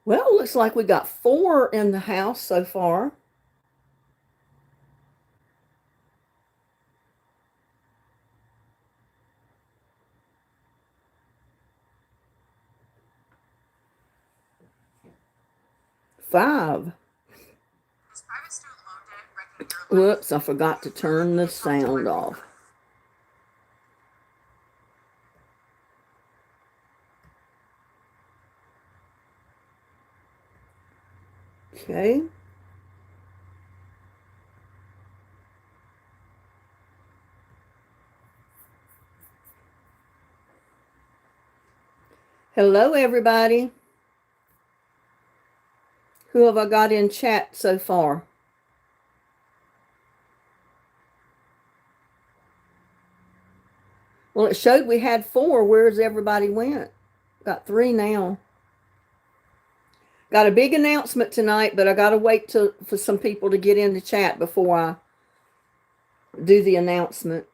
Well, looks like we got 4 in the house so far. Five. Whoops, I forgot to turn the sound off. Okay. Hello, everybody. Who have I got in chat so far? Well, it showed we had 4. Where's everybody went? Got 3 now. Got a big announcement tonight, but I got to wait for some people to get in the chat before I do the announcement.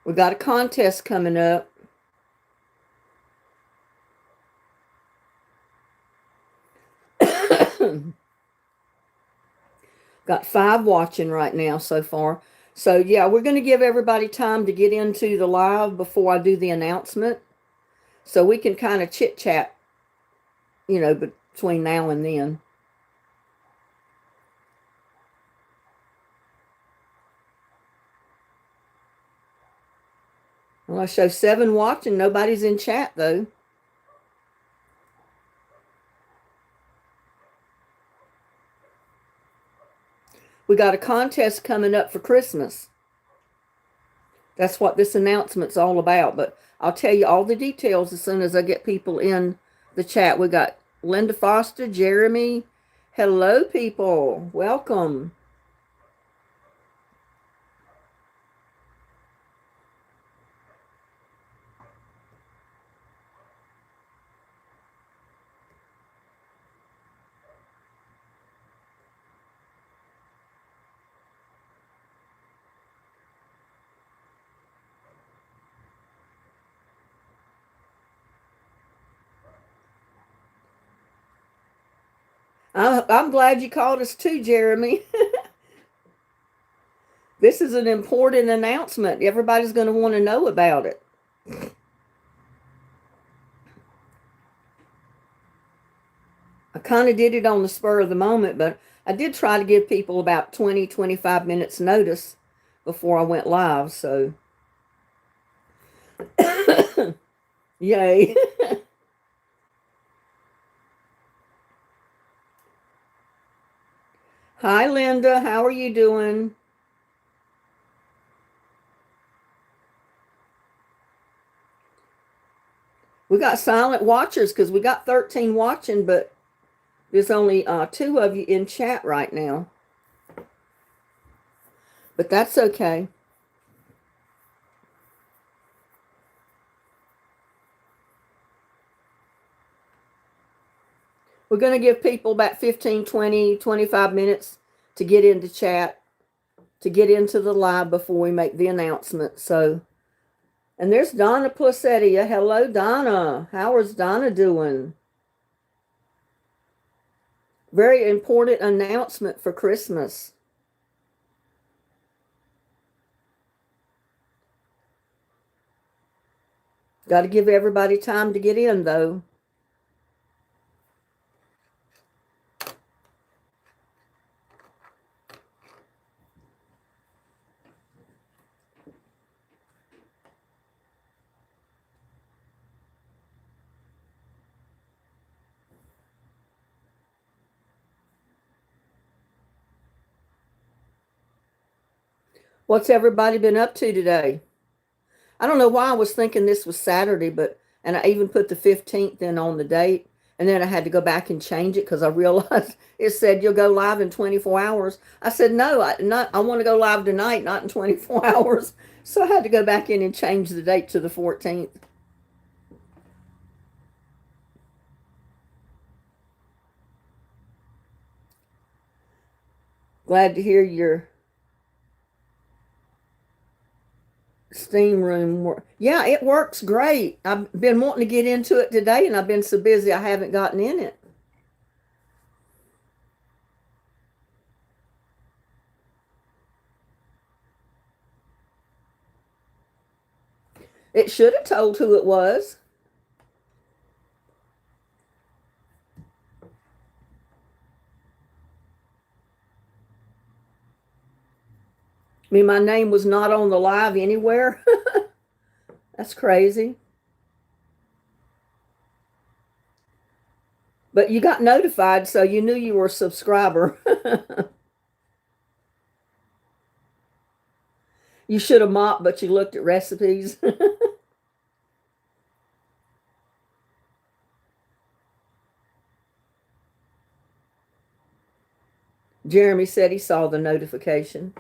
We got a contest coming up. Got 5 watching right now so far. So yeah, we're going to give everybody time to get into the live before I do the announcement. So we can kind of chit chat, between now and then. Well, I show 7 watching. Nobody's in chat though. We got a contest coming up for Christmas. That's what this announcement's all about. But I'll tell you all the details as soon as I get people in the chat. We got Linda Foster, Jeremy. Hello, people. Welcome. I'm glad you called us too, Jeremy. This is an important announcement. Everybody's going to want to know about it. I kind of did it on the spur of the moment, but I did try to give people about 20, 25 minutes notice before I went live. So, yay. Hi, Linda. How are you doing? We got silent watchers because we got 13 watching, but there's only 2 of you in chat right now. But that's okay. We're going to give people about 15, 20, 25 minutes to get into chat, to get into the live before we make the announcement. So, and there's Donna Placetia. Hello, Donna. How is Donna doing? Very important announcement for Christmas. Got to give everybody time to get in, though. What's everybody been up to today? I don't know why I was thinking this was Saturday, and I even put the 15th in on the date, and then I had to go back and change it because I realized it said you'll go live in 24 hours. I said, no, I want to go live tonight, not in 24 hours. So I had to go back in and change the date to the 14th. Glad to hear Steam room. Yeah, it works great. I've been wanting to get into it today, and I've been so busy I haven't gotten in it. It should have told who it was. I mean, my name was not on the live anywhere. That's crazy. But you got notified, so you knew you were a subscriber. You should have mopped, but you looked at recipes. Jeremy said he saw the notification.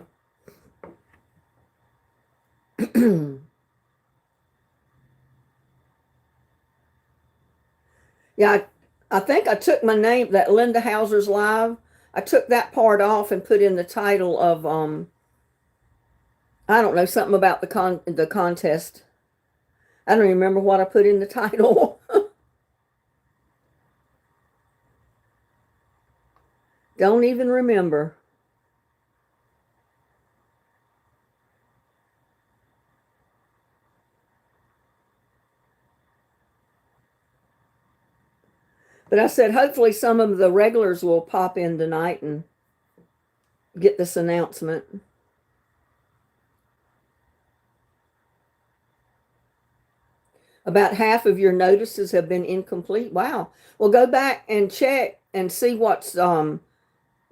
Yeah, I think I took my name, that Linda Hauser's live. I took that part off and put in the title of I don't know, something about the contest. I don't remember what I put in the title. Don't even remember. But I said hopefully some of the regulars will pop in tonight and get this announcement. About half of your notices have been incomplete. Wow. Well, go back and check and see what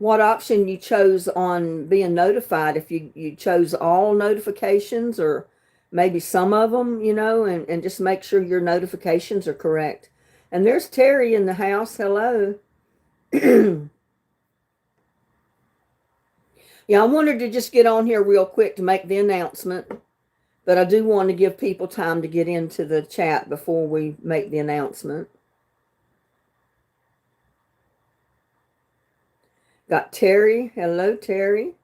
option you chose on being notified. If you chose all notifications or maybe some of them, and just make sure your notifications are correct. And there's Terry in the house. Hello. Yeah, I wanted to just get on here real quick to make the announcement, but I do want to give people time to get into the chat before we make the announcement. Got Terry. Hello, Terry.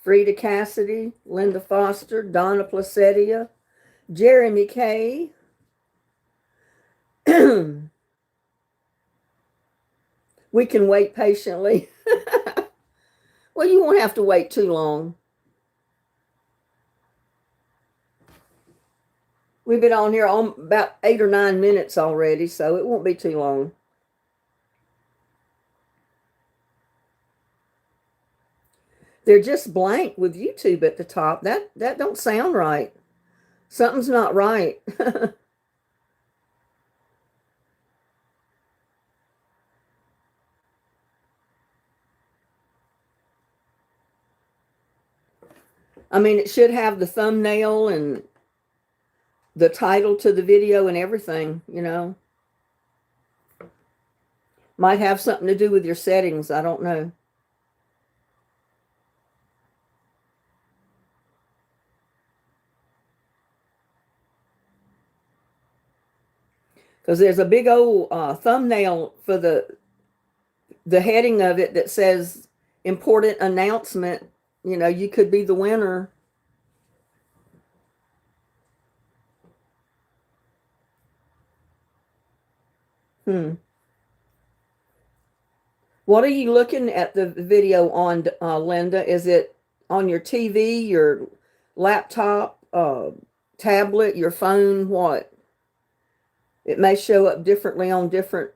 Frida Cassidy, Linda Foster, Donna Placedia, Jeremy Kay. We can wait patiently. Well, you won't have to wait too long. We've been on here about 8 or 9 minutes already, so it won't be too long. They're just blank with YouTube at the top. That don't sound right. Something's not right. I mean, it should have the thumbnail and the title to the video and everything, Might have something to do with your settings. I don't know. Because there's a big old thumbnail for the heading of it that says important announcement. You could be the winner. What are you looking at the video on, Linda? Is it on your TV, your laptop, tablet, your phone? What? It may show up differently on different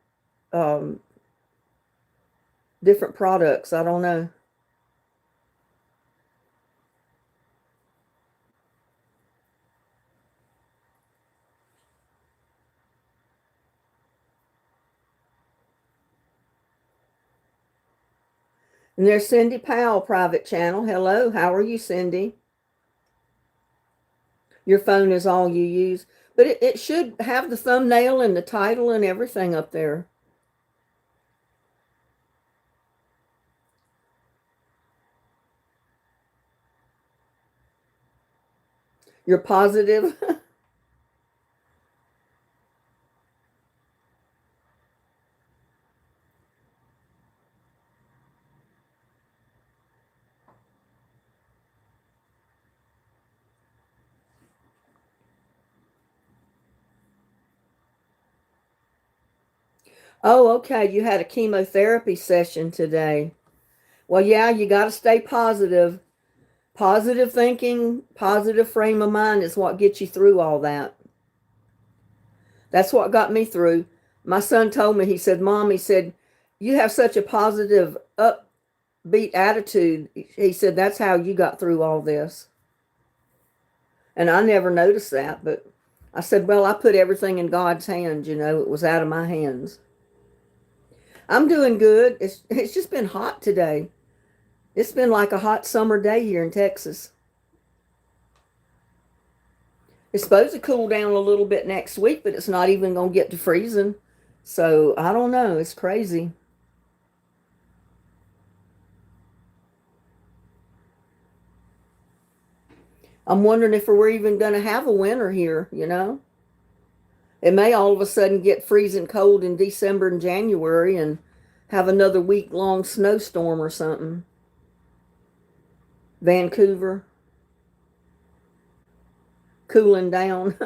products. I don't know. And there's Cindy Powell, private channel. Hello, how are you, Cindy? Your phone is all you use. But it should have the thumbnail and the title and everything up there. You're positive? Oh, okay. You had a chemotherapy session today. Well, yeah, you got to stay positive. Positive thinking, positive frame of mind is what gets you through all that. That's what got me through. My son told me, he said, Mom, he said, you have such a positive, upbeat attitude. He said, that's how you got through all this. And I never noticed that, but I said, well, I put everything in God's hands, it was out of my hands. I'm doing good. It's just been hot today. It's been like a hot summer day here in Texas. It's supposed to cool down a little bit next week, but it's not even going to get to freezing. So I don't know. It's crazy. I'm wondering if we're even going to have a winter here. It may all of a sudden get freezing cold in December and January and have another week-long snowstorm or something. Vancouver, cooling down.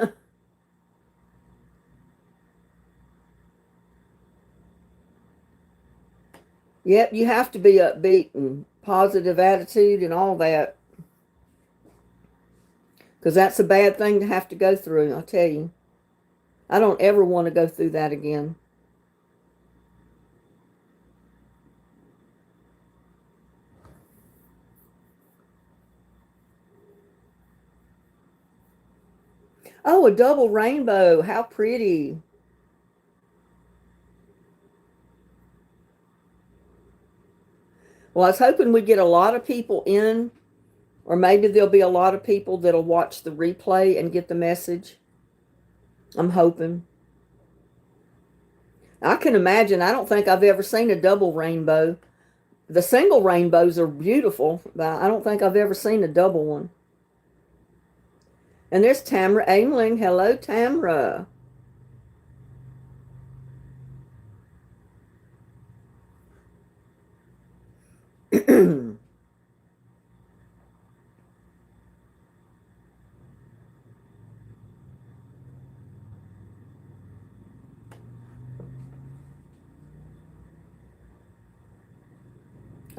Yep, you have to be upbeat and positive attitude and all that. Because that's a bad thing to have to go through, I'll tell you. I don't ever want to go through that again. Oh, a double rainbow. How pretty. Well, I was hoping we'd get a lot of people in, or maybe there'll be a lot of people that'll watch the replay and get the message. I'm hoping. I can imagine. I don't think I've ever seen a double rainbow. The single rainbows are beautiful, but I don't think I've ever seen a double one. And there's Tamra Aimling. Hello, Tamra.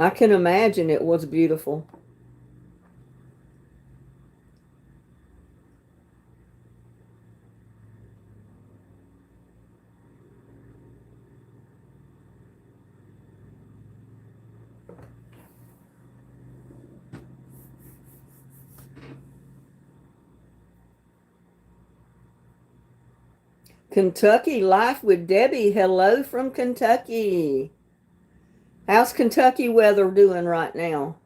I can imagine it was beautiful. Kentucky Life with Debbie. Hello from Kentucky. How's Kentucky weather doing right now?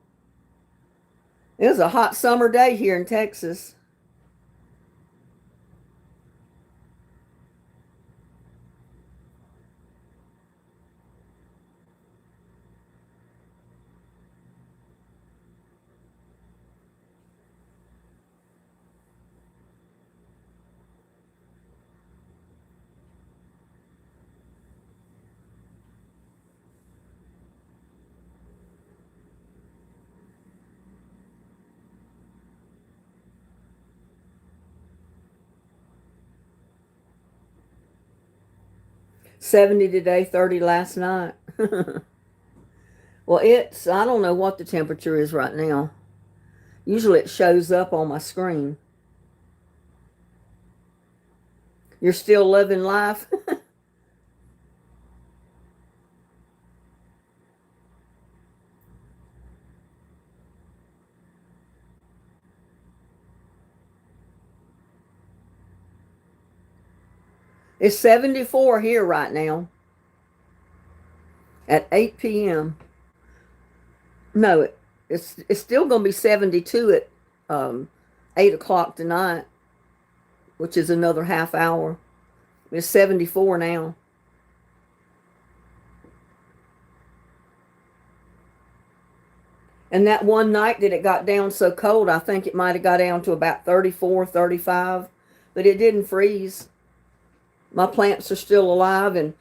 It was a hot summer day here in Texas. '70 today, 30 last night. Well, I don't know what the temperature is right now. Usually it shows up on my screen. You're still loving life? It's 74 here right now at 8 p.m. No, it's still going to be 72 at 8 o'clock tonight, which is another half hour. It's 74 now. And that one night that it got down so cold, I think it might have got down to about 34, 35, but it didn't freeze. My plants are still alive, and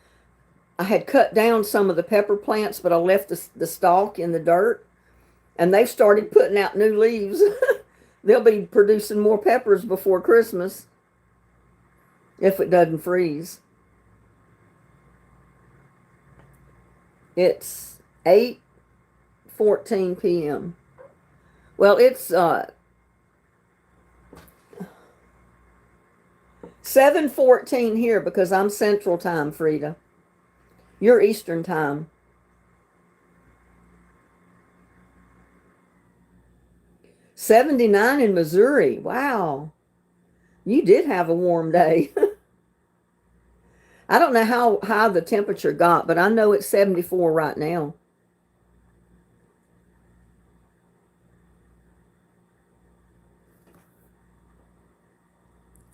I had cut down some of the pepper plants, but I left the stalk in the dirt, and they've started putting out new leaves. They'll be producing more peppers before Christmas if it doesn't freeze. It's 8:14 p.m. Well, it's 7:14 here because I'm Central Time, Frida. You're Eastern Time. 79 in Missouri. Wow. You did have a warm day. I don't know how high the temperature got, but I know it's 74 right now.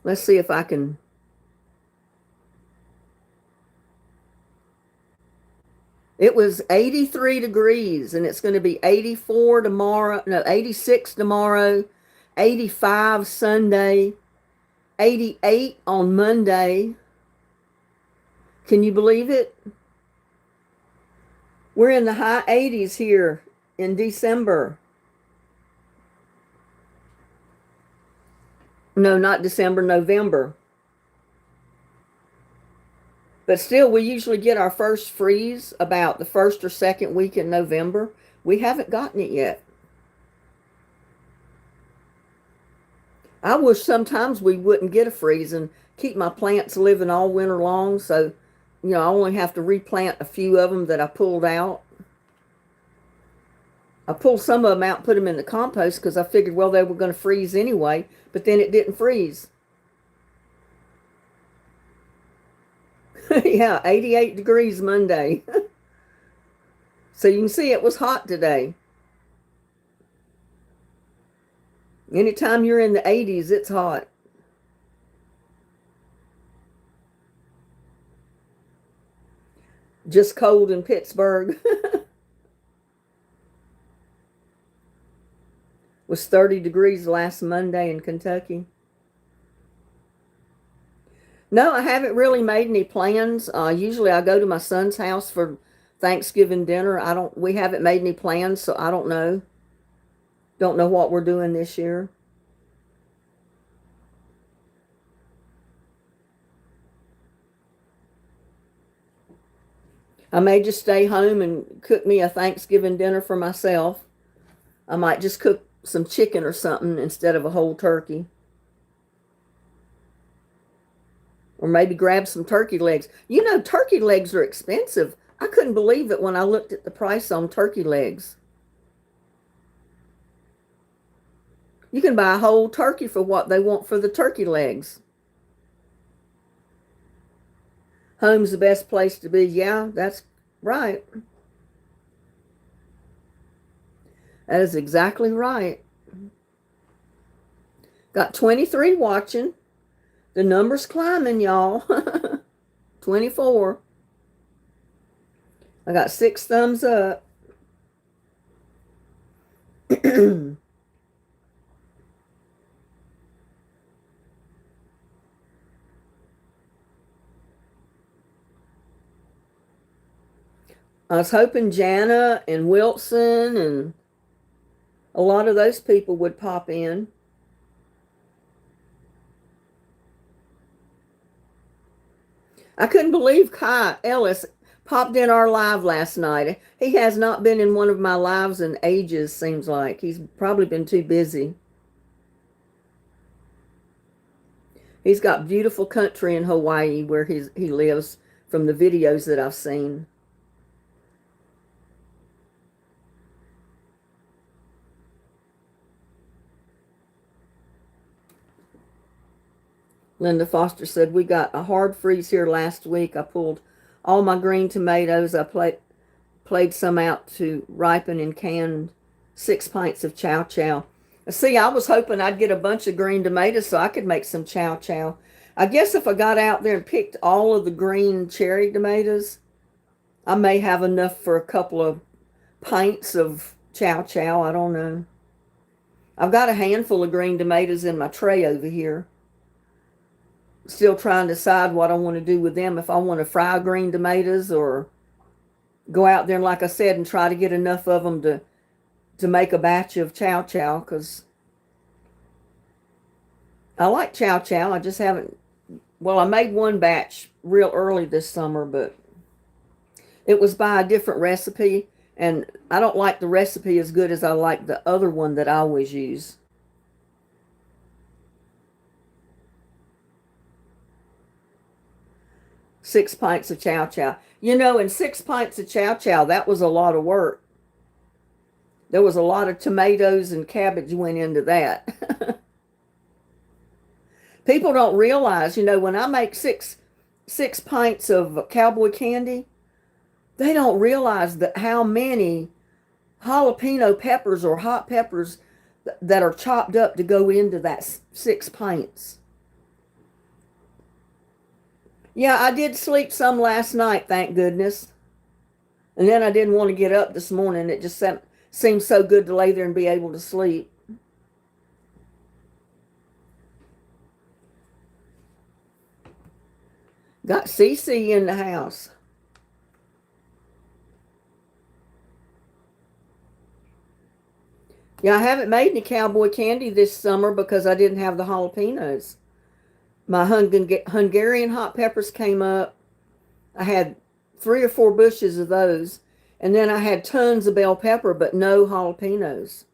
Let's see if I can. It was 83 degrees, and it's going to be 84 tomorrow. No, 86 tomorrow, 85 Sunday, 88 on Monday. Can you believe it? We're in the high 80s here in December. No, not December, November. But still, we usually get our first freeze about the first or second week in November. We haven't gotten it yet. I wish sometimes we wouldn't get a freeze and keep my plants living all winter long. So, I only have to replant a few of them that I pulled out. I pulled some of them out and put them in the compost because I figured, well, they were going to freeze anyway. But then it didn't freeze. Yeah, 88 degrees Monday. So you can see it was hot today. Anytime you're in the 80s, it's hot. Just cold in Pittsburgh. Was 30 degrees last Monday in Kentucky. No, I haven't really made any plans. Usually I go to my son's house for Thanksgiving dinner. We haven't made any plans, so I don't know. Don't know what we're doing this year. I may just stay home and cook me a Thanksgiving dinner for myself. I might just cook some chicken or something instead of a whole turkey. Or maybe grab some turkey legs. Turkey legs are expensive. I couldn't believe it when I looked at the price on turkey legs. You can buy a whole turkey for what they want for the turkey legs. Home's the best place to be. Yeah, that's right. That is exactly right. Got 23 watching. The number's climbing, y'all. 24. I got 6 thumbs up. I was hoping Jana and Wilson and a lot of those people would pop in. I couldn't believe Kai Ellis popped in our live last night. He has not been in one of my lives in ages, seems like. He's probably been too busy. He's got beautiful country in Hawaii where he lives from the videos that I've seen. Linda Foster said, we got a hard freeze here last week. I pulled all my green tomatoes. I played some out to ripen and canned 6 pints of chow chow. See, I was hoping I'd get a bunch of green tomatoes so I could make some chow chow. I guess if I got out there and picked all of the green cherry tomatoes, I may have enough for a couple of pints of chow chow. I don't know. I've got a handful of green tomatoes in my tray over here. Still trying to decide what I want to do with them. If I want to fry green tomatoes or go out there and, like I said, and try to get enough of them to make a batch of chow chow, because I like chow chow. I just haven't, well, I made one batch real early this summer, but It was by a different recipe, and I don't like the recipe as good as I like the other one that I always use. 6 pints of chow chow. You know, and 6 pints of chow chow, that was a lot of work. There was a lot of tomatoes and cabbage went into that. People don't realize, you know, when I make six pints of cowboy candy, they don't realize that how many jalapeno peppers or hot peppers that are chopped up to go into that 6 pints. Yeah, I did sleep some last night, thank goodness. And then I didn't want to get up this morning. It just seemed so good to lay there and be able to sleep. Got Cece in the house. Yeah, I haven't made any cowboy candy this summer because I didn't have the jalapenos. My Hungarian hot peppers came up. I had 3 or 4 bushes of those. And then I had tons of bell pepper, but no jalapenos.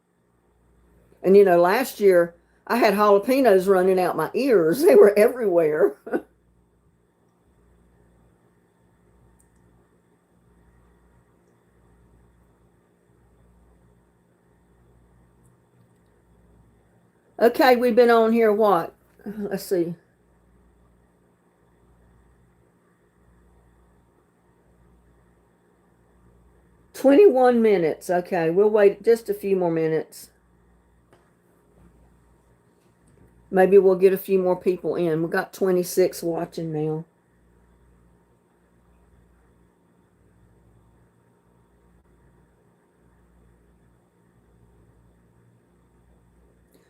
And you know, last year I had jalapenos running out my ears. They were everywhere. Okay, we've been on here what? Let's see. 21 minutes. Okay, we'll wait just a few more minutes. Maybe we'll get a few more people in. We've got 26 watching now.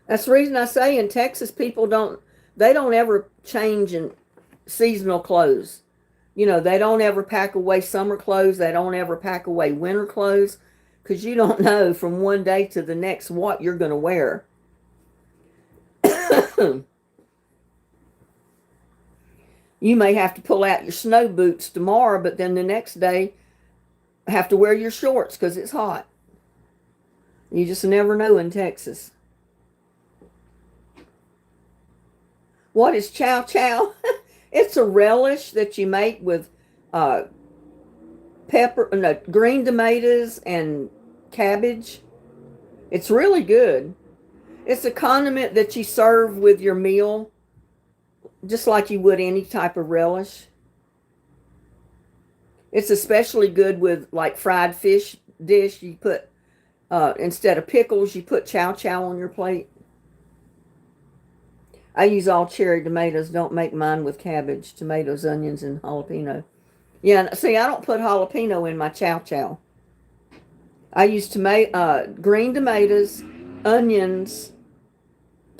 That's the reason I say in Texas people they don't ever change in seasonal clothes. You know, they don't ever pack away summer clothes. They don't ever pack away winter clothes because you don't know from one day to the next what you're going to wear. You may have to pull out your snow boots tomorrow, but then the next day have to wear your shorts because it's hot. You just never know in Texas. What is chow chow? It's a relish that you make with green tomatoes and cabbage. It's really good. It's a condiment that you serve with your meal, just like you would any type of relish. It's especially good with like fried fish dish. You put, instead of pickles, you put chow chow on your plate. I use all cherry tomatoes. Don't make mine with cabbage, tomatoes, onions, and jalapeno. Yeah, see, I don't put jalapeno in my chow chow. I use green tomatoes, onions,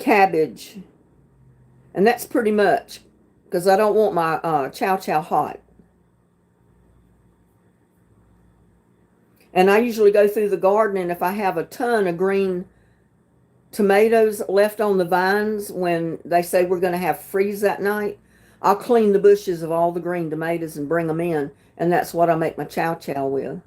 cabbage, and that's pretty much because I don't want my chow chow hot. And I usually go through the garden, and if I have a ton of green tomatoes left on the vines when they say we're going to have freeze that night, I'll clean the bushes of all the green tomatoes and bring them in, and that's what I make my chow chow with.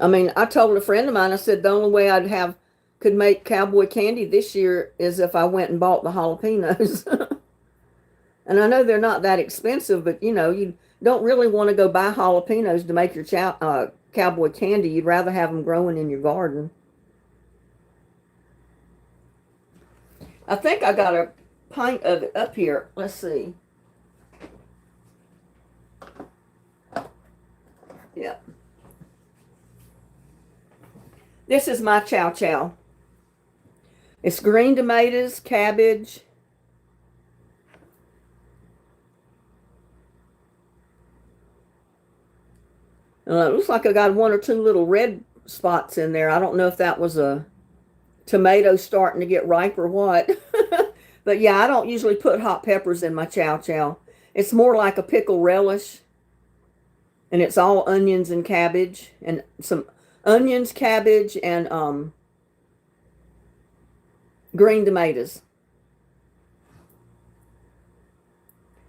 I mean, I told a friend of mine, I said the only way could make cowboy candy this year is if I went and bought the jalapenos. And I know they're not that expensive, but you know, you don't really want to go buy jalapenos to make your cowboy candy. You'd rather have them growing in your garden. I think I got a pint of it up here. Let's see. Yeah. This is my chow chow. It's green tomatoes, cabbage, it looks like I got 1 or 2 little red spots in there. I don't know if that was a tomato starting to get ripe or what. But yeah, I don't usually put hot peppers in my chow chow. It's more like a pickle relish. And it's all onions and cabbage. And some onions, cabbage, and green tomatoes.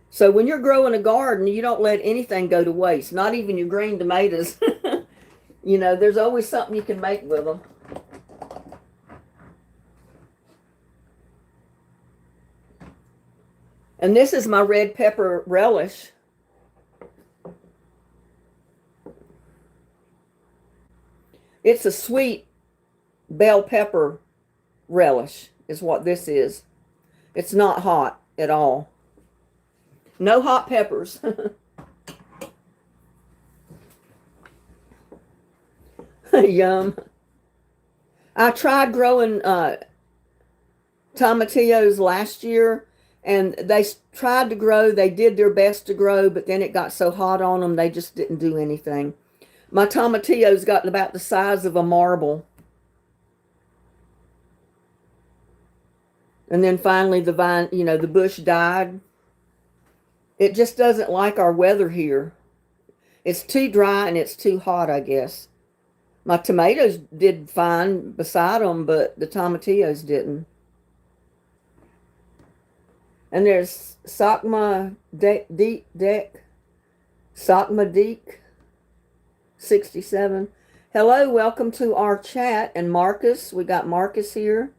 So when you're growing a garden, you don't let anything go to waste, not even your green tomatoes. You know, there's always something you can make with them. And this is my red pepper relish. It's a sweet bell pepper relish is what this is. It's not hot at all. No hot peppers. Yum. I tried growing tomatillos last year, and they tried to grow. They did their best to grow, but then it got so hot on them, they just didn't do anything. My tomatillos got about the size of a marble. And then finally the vine, you know, the bush died. It just doesn't like our weather here. It's too dry and it's too hot, I guess. My tomatoes did fine beside them, but the tomatillos didn't. And there's Sakma Deek 67. Hello, welcome to our chat. And Marcus, we got Marcus here.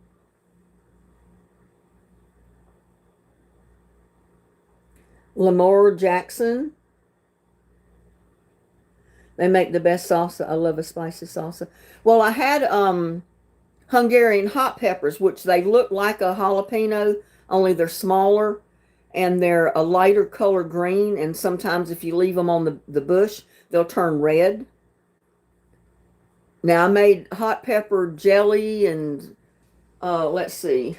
Lamore Jackson. They make the best salsa. I love a spicy salsa. Well, I had Hungarian hot peppers, which they look like a jalapeno, only they're smaller, and they're a lighter color green, and sometimes if you leave them on the bush, they'll turn red. Now, I made hot pepper jelly, and let's see.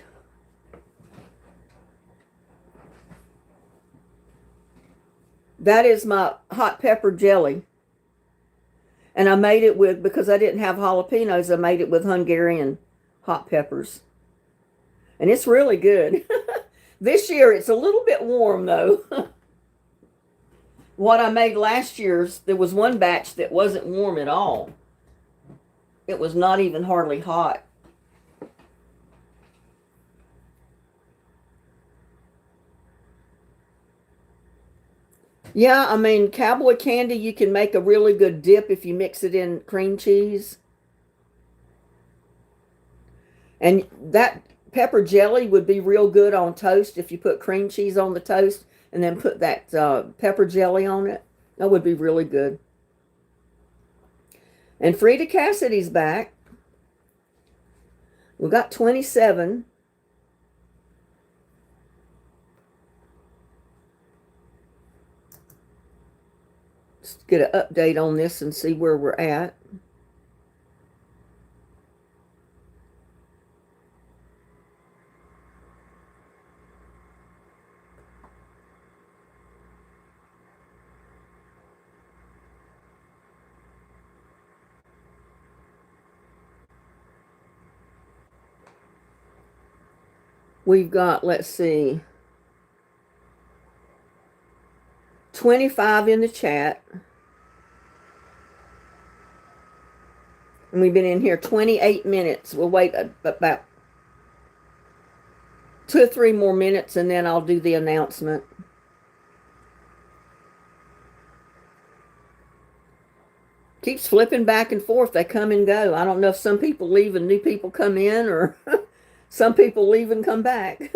That is my hot pepper jelly. And I made it with, because I didn't have jalapenos, I made it with Hungarian hot peppers. And it's really good. This year, it's a little bit warm, though. What I made last year's, there was one batch that wasn't warm at all. It was not even hardly hot. Yeah, I mean, cowboy candy, you can make a really good dip if you mix it in cream cheese. And that pepper jelly would be real good on toast if you put cream cheese on the toast and then put that pepper jelly on it. That would be really good. And Frida Cassidy's back. We got 27. Let's get an update on this and see where we're at. We've got, let's see, 25 in the chat. And we've been in here 28 minutes. We'll wait about 2 or 3 more minutes, and then I'll do the announcement. Keeps flipping back and forth. They come and go. I don't know if some people leave and new people come in, or some people leave and come back.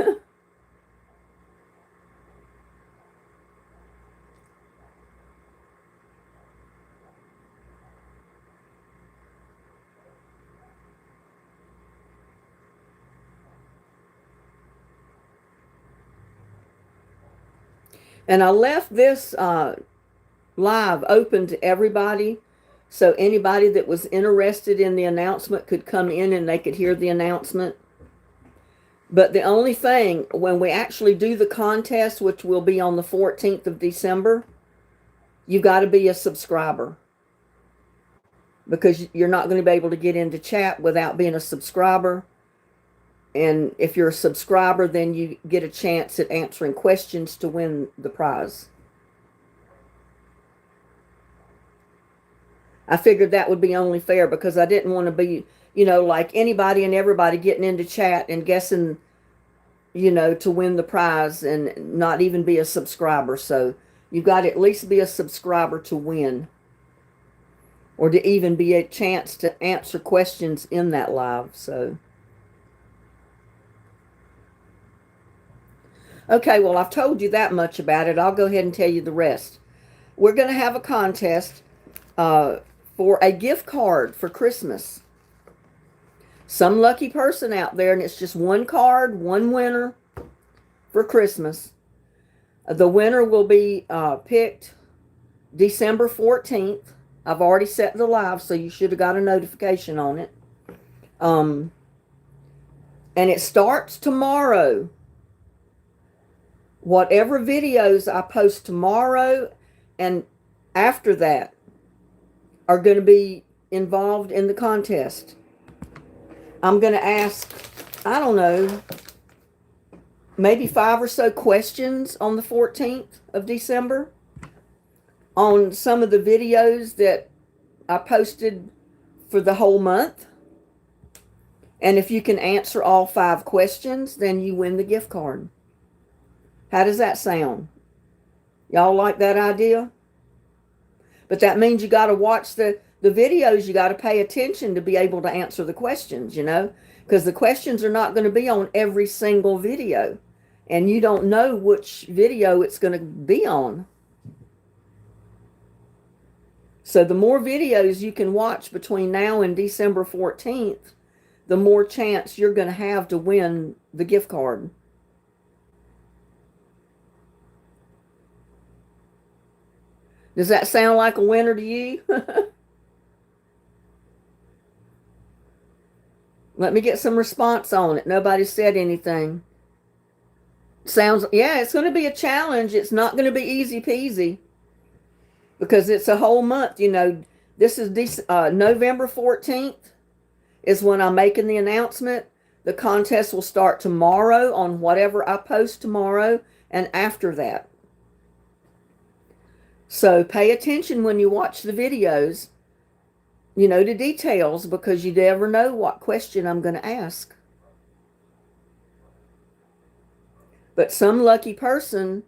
And I left this live open to everybody, so anybody that was interested in the announcement could come in and they could hear the announcement. But the only thing, when we actually do the contest, which will be on the 14th of December, you got to be a subscriber, because you're not going to be able to get into chat without being a subscriber. And if you're a subscriber, then you get a chance at answering questions to win the prize. I figured that would be only fair, because I didn't want to be like anybody and everybody getting into chat and guessing, to win the prize and not even be a subscriber. So you've got to at least be a subscriber to win, or to even be a chance to answer questions in that live. So, okay, well, I've told you that much about it. I'll go ahead and tell you the rest. We're going to have a contest for a gift card for Christmas. Some lucky person out there, and it's just one card, one winner for Christmas. The winner will be picked December 14th. I've already set the live, so you should have got a notification on it. And it starts tomorrow. Whatever videos I post tomorrow and after that are going to be involved in the contest. I'm going to ask, I don't know, maybe 5 or so questions on the 14th of December on some of the videos that I posted for the whole month. And if you can answer all 5 questions, then you win the gift card. How does that sound? Y'all like that idea? But that means you got to watch the videos. You got to pay attention to be able to answer the questions, because the questions are not going to be on every single video. And you don't know which video it's going to be on. So the more videos you can watch between now and December 14th, the more chance you're going to have to win the gift card. Does that sound like a winner to you? Let me get some response on it. Nobody said anything. Yeah, it's going to be a challenge. It's not going to be easy peasy because it's a whole month. This is November 14th is when I'm making the announcement. The contest will start tomorrow on whatever I post tomorrow and after that. So pay attention when you watch the videos, to details, because you never know what question I'm going to ask. But some lucky person,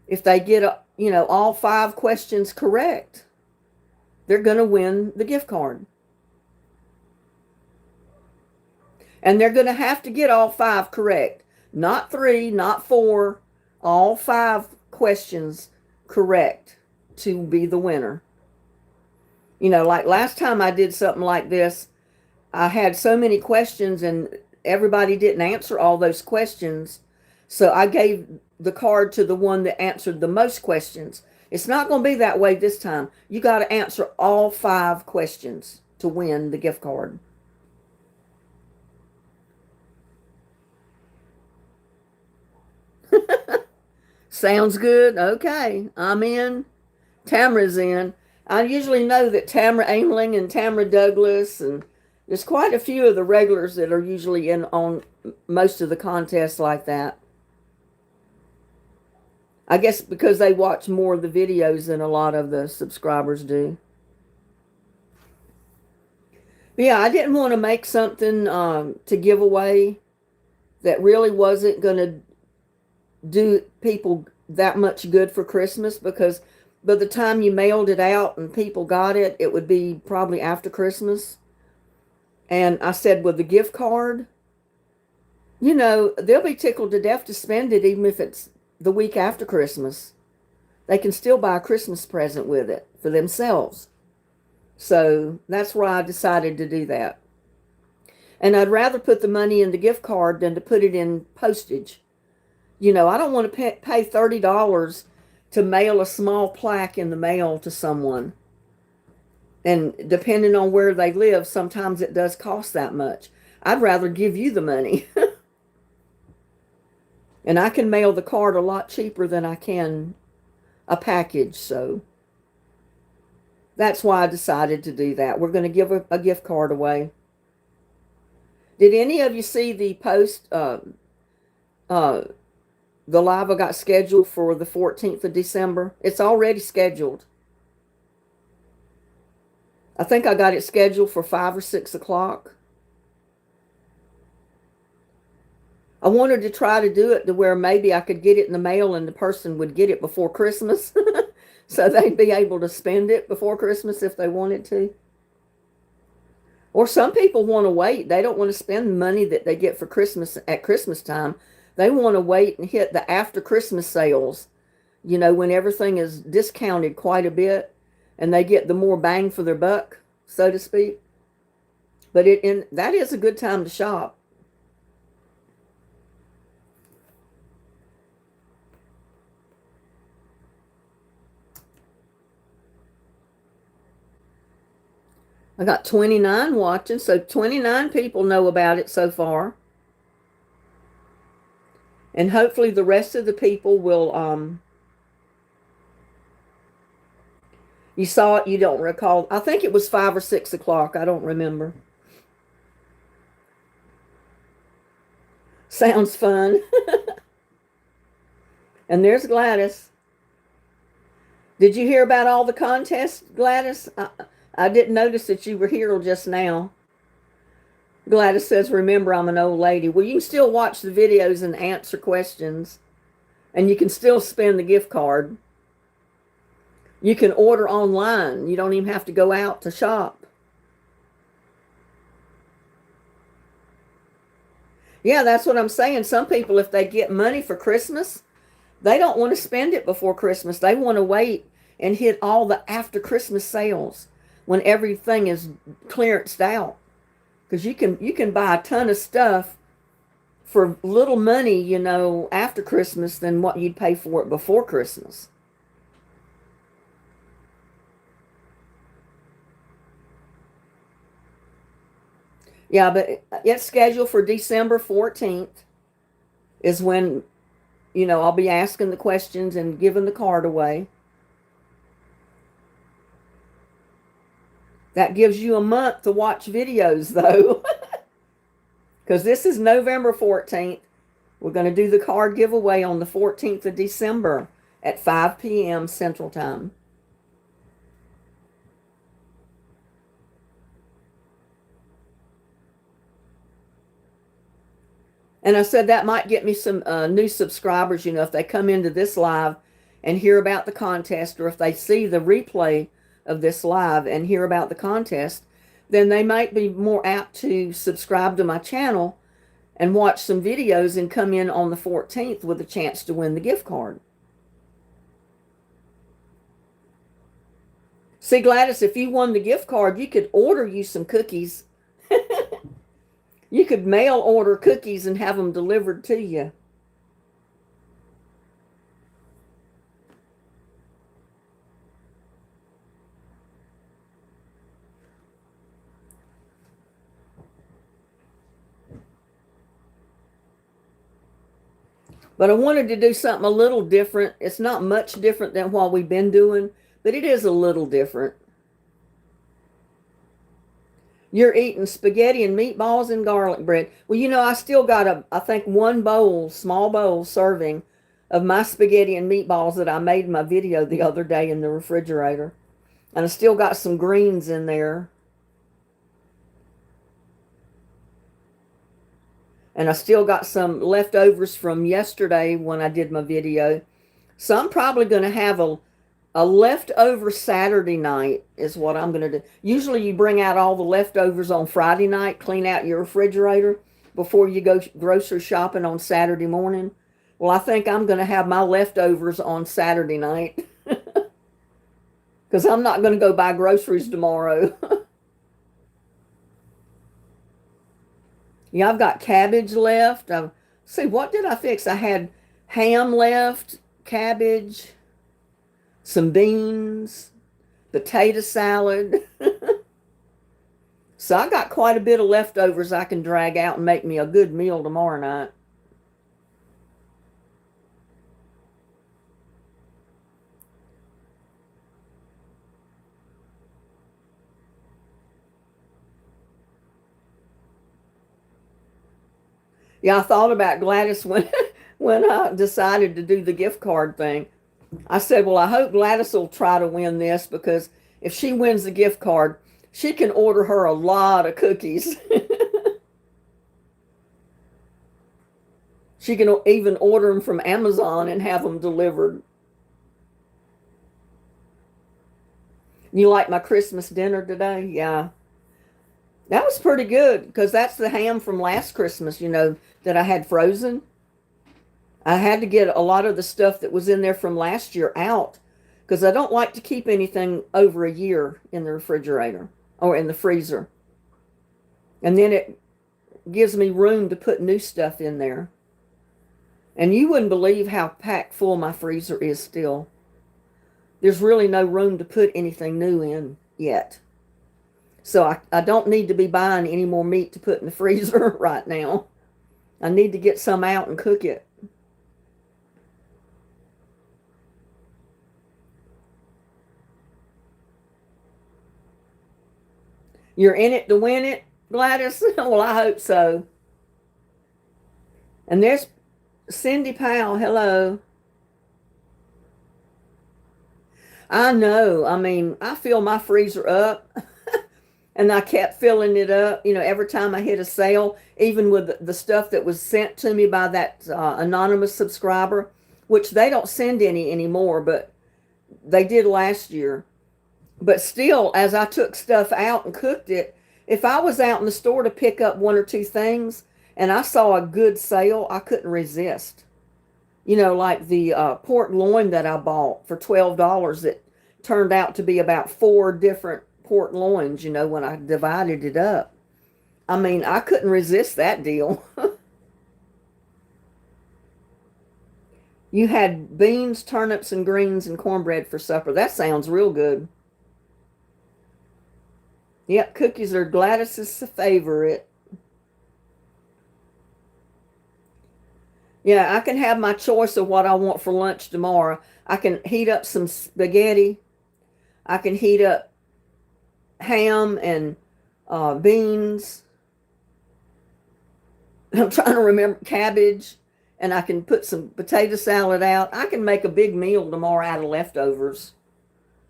if they get, all 5 questions correct, they're going to win the gift card. And they're going to have to get all 5 correct. Not 3, not 4, all 5 questions correct to be the winner. Like last time I did something like this, I had so many questions and everybody didn't answer all those questions. So I gave the card to the one that answered the most questions. It's not going to be that way this time. You got to answer all 5 questions to win the gift card. Sounds good. Okay, I'm in. Tamara's in. I usually know that Tamara Aimling and Tamara Douglas, and there's quite a few of the regulars that are usually in on most of the contests like that. I guess because they watch more of the videos than a lot of the subscribers do. But yeah, I didn't want to make something to give away that really wasn't going to do people that much good for Christmas, because by the time you mailed it out and people got it, it would be probably after Christmas. And I said, with the gift card, they'll be tickled to death to spend it, even if it's the week after Christmas. They can still buy a Christmas present with it for themselves. So that's why I decided to do that. And I'd rather put the money in the gift card than to put it in postage. I don't want to pay $30 to mail a small plaque in the mail to someone. And depending on where they live, sometimes it does cost that much. I'd rather give you the money. And I can mail the card a lot cheaper than I can a package. So that's why I decided to do that. We're going to give a gift card away. Did any of you see the post, the live I got scheduled for the 14th of December? It's already scheduled. I think I got it scheduled for 5 or 6 o'clock. I wanted to try to do it to where maybe I could get it in the mail and the person would get it before Christmas. So they'd be able to spend it before Christmas if they wanted to. Or some people want to wait. They don't want to spend the money that they get for Christmas at Christmas time. They want to wait and hit the after Christmas sales, when everything is discounted quite a bit and they get the more bang for their buck, so to speak. But that is a good time to shop. I got 29 watching, so 29 people know about it so far. And hopefully the rest of the people will, you saw it, you don't recall. I think it was 5 or 6 o'clock. I don't remember. Sounds fun. And there's Gladys. Did you hear about all the contests, Gladys? I didn't notice that you were here just now. Gladys says, remember, I'm an old lady. Well, you can still watch the videos and answer questions. And you can still spend the gift card. You can order online. You don't even have to go out to shop. Yeah, that's what I'm saying. Some people, if they get money for Christmas, they don't want to spend it before Christmas. They want to wait and hit all the after Christmas sales when everything is clearanced out. Because you can buy a ton of stuff for little money, after Christmas than what you'd pay for it before Christmas. Yeah, but it's scheduled for December 14th is when, I'll be asking the questions and giving the card away. That gives you a month to watch videos, though. Because this is November 14th. We're going to do the card giveaway on the 14th of December at 5 p.m. Central Time. And I said that might get me some new subscribers, if they come into this live and hear about the contest, or if they see the replay of this live and hear about the contest, then they might be more apt to subscribe to my channel and watch some videos and come in on the 14th with a chance to win the gift card. See, Gladys, if you won the gift card, you could order you some cookies. You could mail order cookies and have them delivered to you. But I wanted to do something a little different. It's not much different than what we've been doing, but it is a little different. You're eating spaghetti and meatballs and garlic bread. Well, I still got I think one bowl, small bowl serving of my spaghetti and meatballs that I made in my video the other day in the refrigerator. And I still got some greens in there. And I still got some leftovers from yesterday when I did my video. So I'm probably going to have a leftover Saturday night is what I'm going to do. Usually you bring out all the leftovers on Friday night, clean out your refrigerator before you go grocery shopping on Saturday morning. Well, I think I'm going to have my leftovers on Saturday night because I'm not going to go buy groceries tomorrow. Yeah, I've got cabbage left. See, what did I fix? I had ham left, cabbage, some beans, potato salad. So I got quite a bit of leftovers I can drag out and make me a good meal tomorrow night. Yeah, I thought about Gladys when when I decided to do the gift card thing. I said, well, I hope Gladys will try to win this because if she wins the gift card, she can order her a lot of cookies. She can even order them from Amazon and have them delivered. You like my Christmas dinner today? Yeah. That was pretty good because that's the ham from last Christmas, that I had frozen. I had to get a lot of the stuff that was in there from last year out because I don't like to keep anything over a year in the refrigerator or in the freezer. And then it gives me room to put new stuff in there. And you wouldn't believe how packed full my freezer is still. There's really no room to put anything new in yet. So I don't need to be buying any more meat to put in the freezer right now. I need to get some out and cook it. You're in it to win it, Gladys? Well, I hope so. And there's Cindy Powell. Hello. I know. I mean, I fill my freezer up. And I kept filling it up, every time I hit a sale, even with the stuff that was sent to me by that anonymous subscriber, which they don't send any anymore, but they did last year. But still, as I took stuff out and cooked it, if I was out in the store to pick up one or two things and I saw a good sale, I couldn't resist. Like the pork loin that I bought for $12, it turned out to be about 4 different pork loins, when I divided it up. I mean, I couldn't resist that deal. You had beans, turnips, and greens and cornbread for supper. That sounds real good. Yep, cookies are Gladys's favorite. Yeah, I can have my choice of what I want for lunch tomorrow. I can heat up some spaghetti. I can heat up ham and beans. I'm trying to remember cabbage, and I can put some potato salad out. I can make a big meal tomorrow out of leftovers.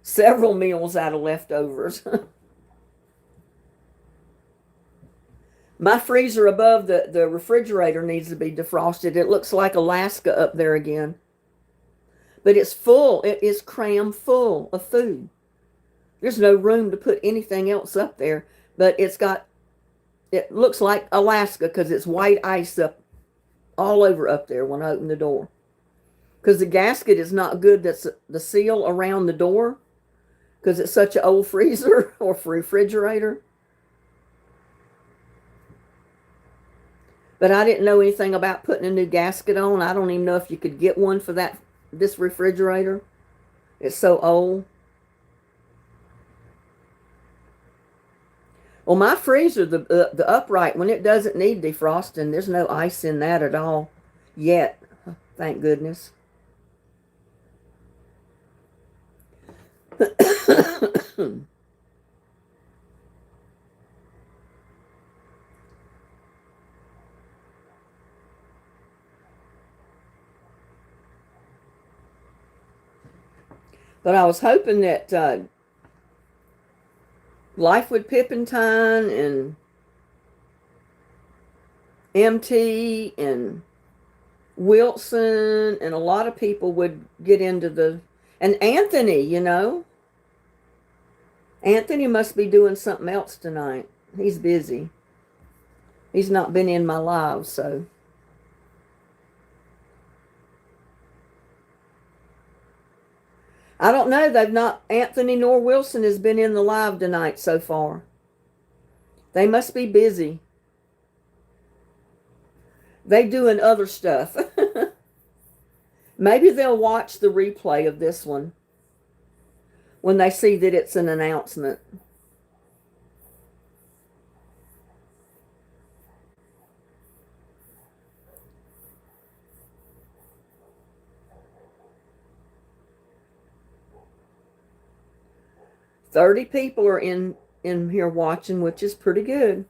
Several meals out of leftovers. My freezer above the refrigerator needs to be defrosted. It looks like Alaska up there again. But it's full. It is crammed full of food. There's no room to put anything else up there. But it looks like Alaska because it's white ice up all over up there when I open the door. Because the gasket is not good. That's the seal around the door. Because it's such an old freezer or refrigerator. But I didn't know anything about putting a new gasket on. I don't even know if you could get one for this refrigerator. It's so old. Well, my freezer, the upright one, it doesn't need defrosting. There's no ice in that at all yet. Thank goodness. But I was hoping that Life with Pippentine and MT and Wilson and a lot of people would get into and Anthony, Anthony must be doing something else tonight. He's busy. He's not been in my live, so. I don't know. Anthony nor Wilson has been in the live tonight so far. They must be busy. They doing other stuff. Maybe they'll watch the replay of this one when they see that it's an announcement. $30 people are in here watching, which is pretty good.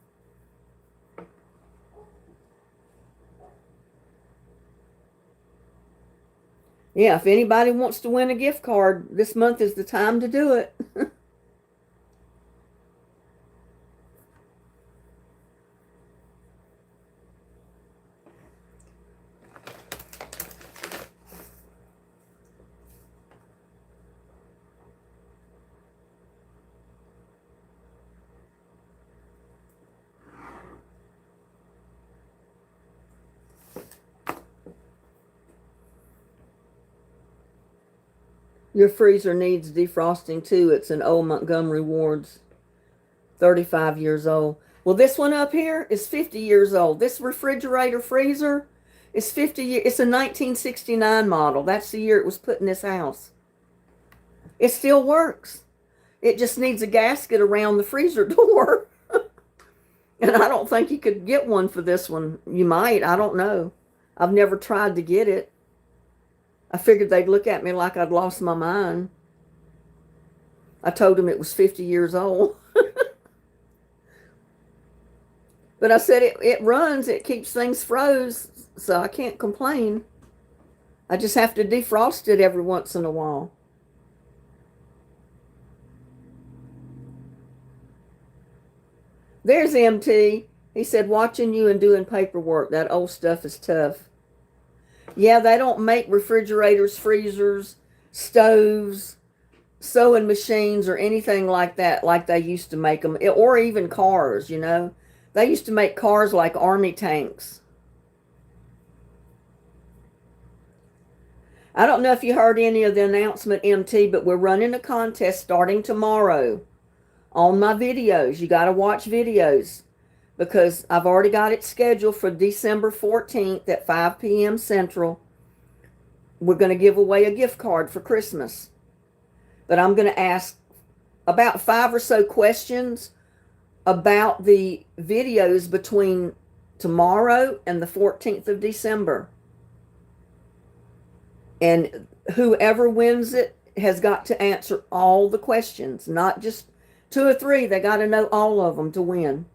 Yeah, if anybody wants to win a gift card, this month is the time to do it. Your freezer needs defrosting too. It's an old Montgomery Ward's, 35 years old. Well, this one up here is 50 years old. This refrigerator freezer is 50 years. It's a 1969 model. That's the year it was put in this house. It still works. It just needs a gasket around the freezer door. And I don't think you could get one for this one. You might. I don't know. I've never tried to get it. I figured they'd look at me like I'd lost my mind. I told them it was 50 years old. But I said it runs. It keeps things froze. So I can't complain. I just have to defrost it every once in a while. There's MT. He said, watching you and doing paperwork. That old stuff is tough. Yeah, they don't make refrigerators, freezers, stoves, sewing machines, or anything like that like they used to make them. Or even cars, you know. They used to make cars like army tanks. I don't know if you heard any of the announcement, MT, but we're running a contest starting tomorrow on my videos. You got to watch videos because I've already got it scheduled for December 14th at 5 p.m. Central. We're going to give away a gift card for Christmas. But I'm going to ask about 5 or so questions about the videos between tomorrow and the 14th of December. And whoever wins it has got to answer all the questions, not just 2 or 3. They got to know all of them to win.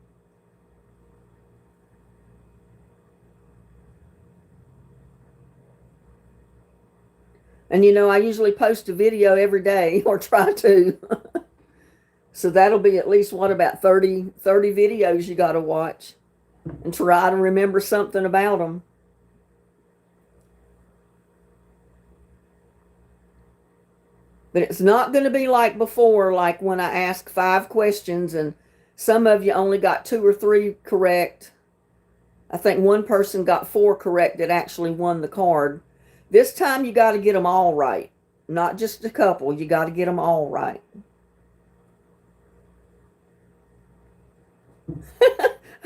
And you know, I usually post a video every day, or try to. So that'll be at least, what, about 30 videos you got to watch and try to remember something about them. But it's not going to be like before, like when I asked 5 questions and some of you only got 2 or 3 correct. I think one person got 4 correct that actually won the card. This time you got to get them all right. Not just a couple. You got to get them all right.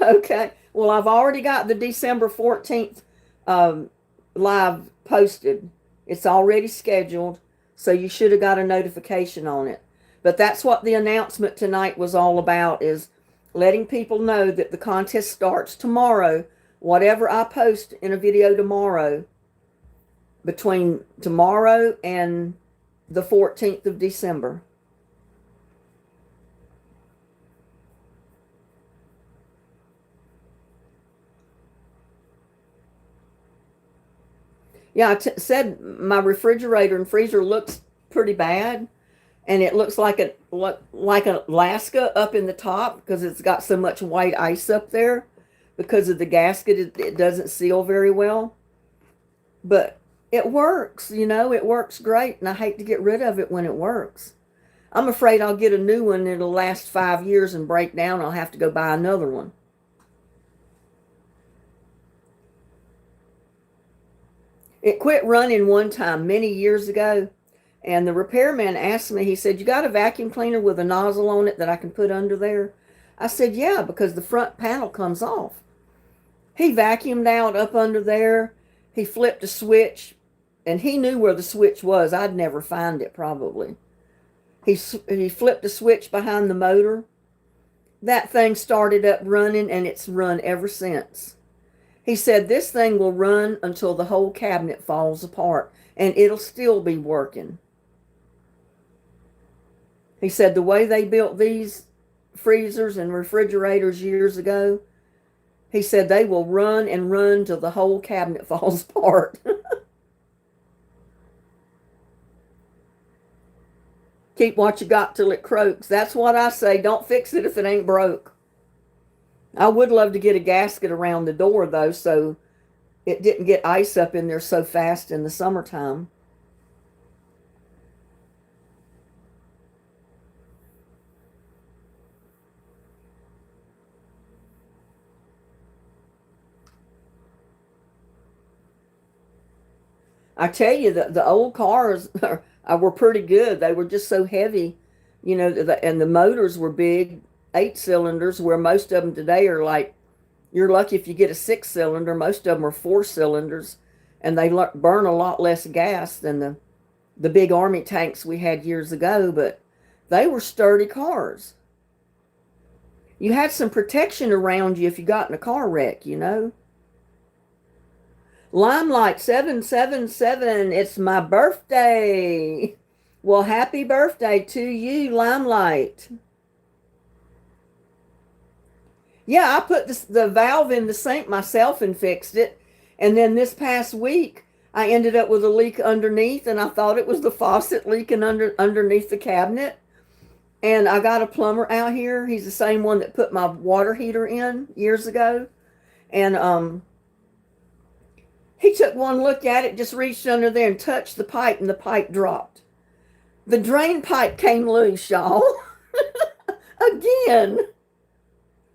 Okay. Well, I've already got the December 14th live posted. It's already scheduled. So you should have got a notification on it. But that's what the announcement tonight was all about, is letting people know that the contest starts tomorrow. Whatever I post in a video tomorrow, between tomorrow and the 14th of December. Yeah, I said my refrigerator and freezer looks pretty bad, and it looks like an Alaska up in the top because it's got so much white ice up there because of the gasket. It doesn't seal very well, but it works. You know, it works great, and I hate to get rid of it when it works. I'm afraid I'll get a new one and it'll last 5 years and break down. I'll have to go buy another one. It quit running one time many years ago, and the repairman asked me, he said, you got a vacuum cleaner with a nozzle on it that I can put under there? I said, yeah, because the front panel comes off. He vacuumed out up under there. He flipped a switch, and he knew where the switch was. I'd never find it probably. He flipped a switch behind the motor. That thing started up running, and it's run ever since. He said this thing will run until the whole cabinet falls apart, and it'll still be working. He said the way they built these freezers and refrigerators years ago, he said they will run and run till the whole cabinet falls apart. Keep what you got till it croaks. That's what I say. Don't fix it if it ain't broke. I would love to get a gasket around the door, though, so it didn't get ice up in there so fast in the summertime. I tell you, the old cars, were pretty good. They were just so heavy, and the motors were big, 8 cylinders, where most of them today are like, you're lucky if you get a 6 cylinder. Most of them are 4 cylinders, and they burn a lot less gas than the big army tanks we had years ago, but they were sturdy cars. You had some protection around you if you got in a car wreck. Limelight 777, it's my birthday. Well, happy birthday to you, Limelight. Yeah, I put the valve in the sink myself and fixed it. And then this past week, I ended up with a leak underneath, and I thought it was the faucet leaking underneath the cabinet. And I got a plumber out here. He's the same one that put my water heater in years ago. And he took one look at it, just reached under there and touched the pipe, and the pipe dropped. The drain pipe came loose, y'all. Again.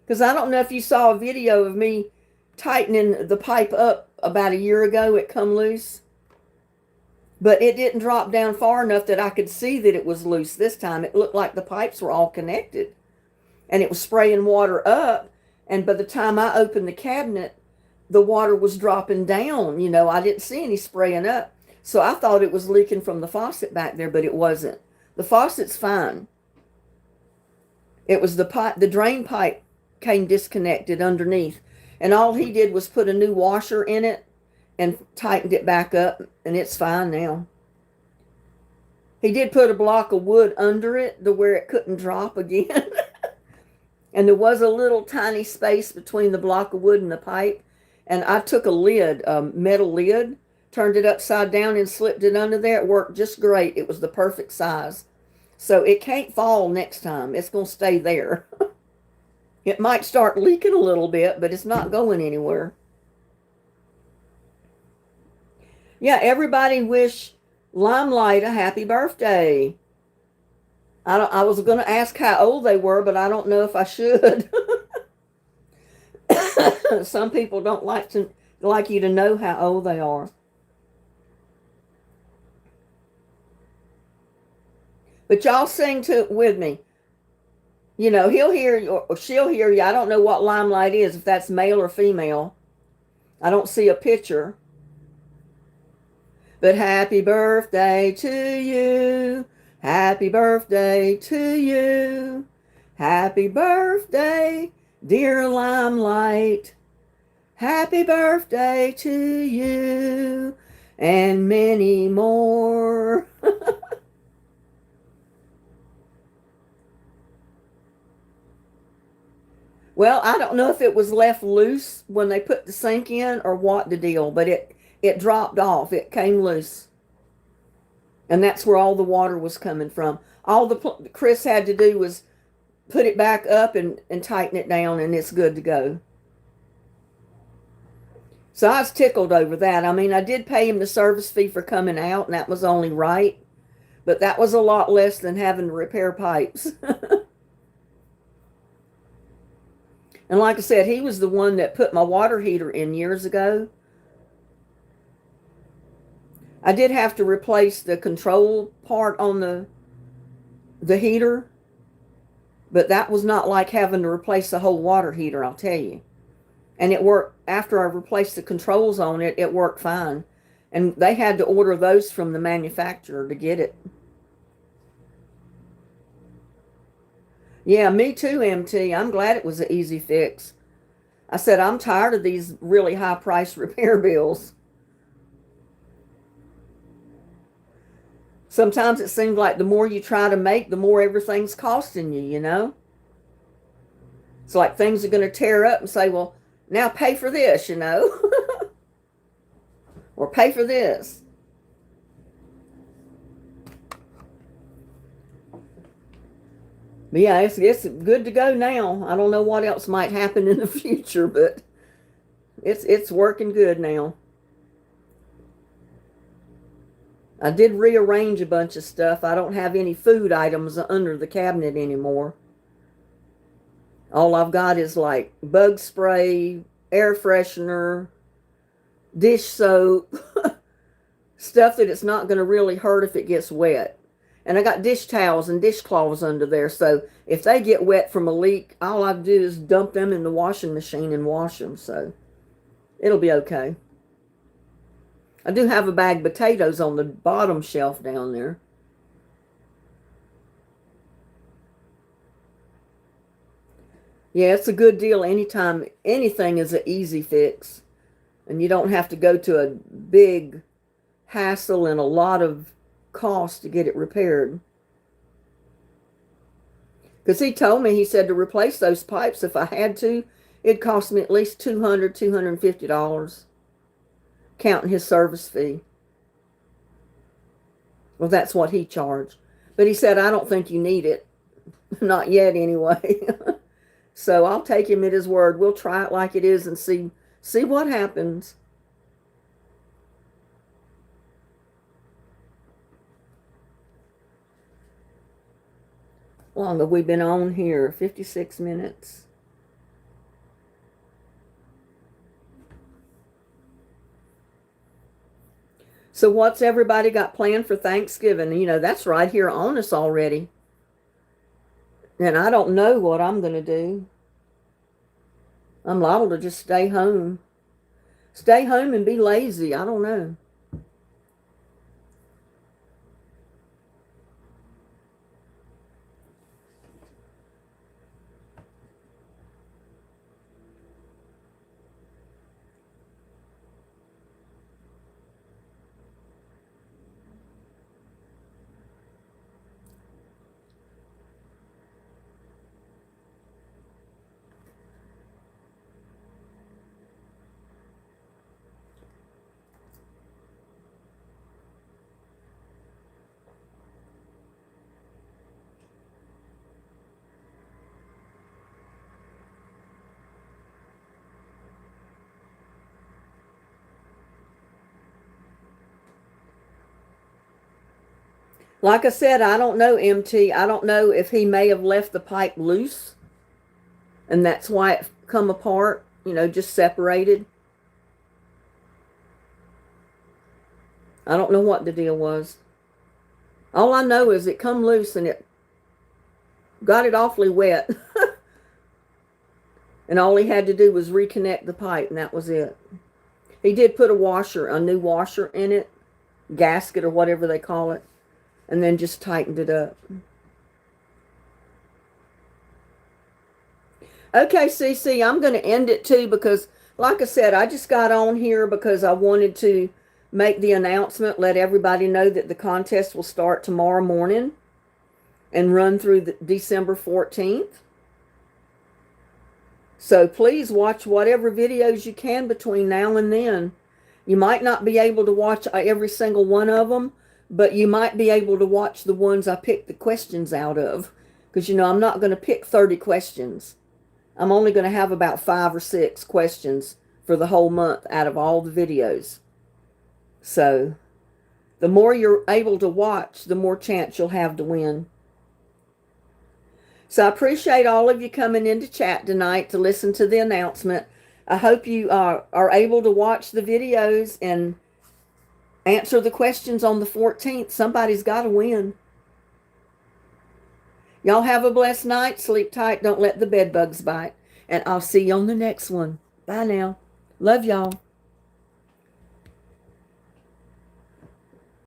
Because I don't know if you saw a video of me tightening the pipe up about a year ago. It come loose. But it didn't drop down far enough that I could see that it was loose this time. It looked like the pipes were all connected. And it was spraying water up. And by the time I opened the cabinet, the water was dropping down. I didn't see any spraying up. So I thought it was leaking from the faucet back there, but it wasn't. The faucet's fine. It was the drain pipe came disconnected underneath. And all he did was put a new washer in it and tightened it back up, and it's fine now. He did put a block of wood under it to where it couldn't drop again. And there was a little tiny space between the block of wood and the pipe. And I took a lid, a metal lid, turned it upside down and slipped it under there. It worked just great. It was the perfect size. So it can't fall next time. It's going to stay there. It might start leaking a little bit, but it's not going anywhere. Yeah, everybody wish Limelight a happy birthday. I was going to ask how old they were, but I don't know if I should. Some people don't like you to know how old they are. But y'all sing with me. He'll hear you or she'll hear you. I don't know what Limelight is, if that's male or female. I don't see a picture. But happy birthday to you. Happy birthday to you. Happy birthday, dear Limelight. Happy birthday to you. And many more. Well, I don't know if it was left loose when they put the sink in or what the deal, but it dropped off. It came loose. And that's where all the water was coming from. All Chris had to do was put it back up and tighten it down, and it's good to go. So I was tickled over that. I mean, I did pay him the service fee for coming out, and that was only right. But that was a lot less than having to repair pipes. And like I said, he was the one that put my water heater in years ago. I did have to replace the control part on the heater, but that was not like having to replace the whole water heater, I'll tell you. And it worked. After I replaced the controls on it, it worked fine. And they had to order those from the manufacturer to get it. Yeah, me too, MT. I'm glad it was an easy fix. I said, I'm tired of these really high-priced repair bills. Sometimes it seems like the more you try to make, the more everything's costing you. It's like things are going to tear up and say, well, now pay for this, or pay for this. But yeah, it's good to go now. I don't know what else might happen in the future, but it's working good now. I did rearrange a bunch of stuff. I don't have any food items under the cabinet anymore. All I've got is like bug spray, air freshener, dish soap, stuff that it's not going to really hurt if it gets wet. And I got dish towels and dishcloths under there, so if they get wet from a leak, all I do is dump them in the washing machine and wash them, so it'll be okay. I do have a bag of potatoes on the bottom shelf down there. Yeah, it's a good deal anytime anything is an easy fix. And you don't have to go to a big hassle and a lot of cost to get it repaired. Because he told me, he said to replace those pipes, if I had to, it'd cost me at least $200, $250, counting his service fee. Well, that's what he charged. But he said, I don't think you need it. Not yet, anyway. So I'll take him at his word. We'll try it like it is and see what happens. How long have we been on here? 56 minutes. So what's everybody got planned for Thanksgiving? You know, that's right here on us already. And I don't know what I'm going to do. I'm liable to just stay home. Stay home and be lazy. I don't know. Like I said, I don't know, MT. I don't know if he may have left the pipe loose and that's why it come apart, you know, just separated. I don't know what the deal was. All I know is it come loose and it got it awfully wet. And all he had to do was reconnect the pipe and that was it. He did put a new washer in it, gasket or whatever they call it, and then just tightened it up. Okay, CC, I'm going to end it too because, like I said, I just got on here because I wanted to make the announcement, let everybody know that the contest will start tomorrow morning and run through December 14th. So please watch whatever videos you can between now and then. You might not be able to watch every single one of them, but you might be able to watch the ones I picked the questions out of. Because, you know, I'm not going to pick 30 questions. I'm only going to have about 5 or 6 questions for the whole month out of all the videos. So the more you're able to watch, the more chance you'll have to win. So I appreciate all of you coming into chat tonight to listen to the announcement. I hope you are able to watch the videos and answer the questions on the 14th. Somebody's got to win. Y'all have a blessed night. Sleep tight. Don't let the bed bugs bite. And I'll see you on the next one. Bye now. Love y'all.